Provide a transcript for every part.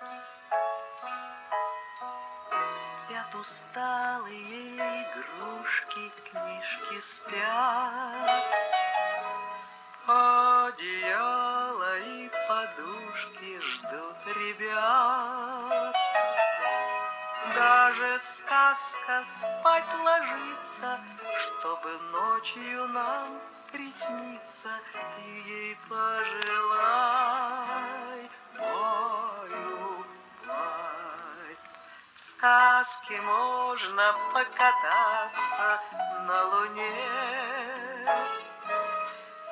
Спят усталые игрушки, книжки спят, одеяло и подушки ждут ребят. Даже сказка спать ложится, чтобы ночью нам присниться. Ты ей пожелай, баю, бай. В сказке можно покататься на луне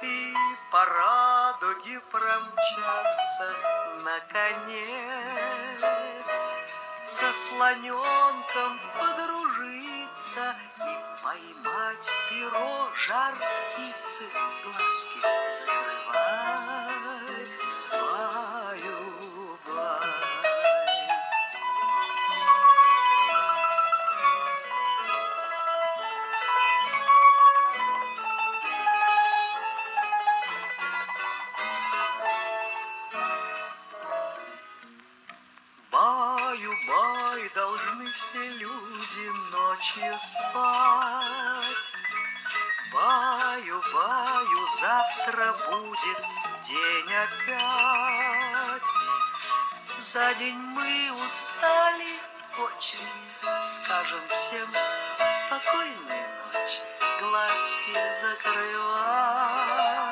и по радуге промчаться на коне, со слоненком подружиться и поймать перо жар птицы. Глазки закрывай, баю-бай. Баю-бай, должны все люди ночью спать. Баю-баю, завтра будет день опять. За день мы устали очень, скажем всем спокойной ночи, глазки закрывай.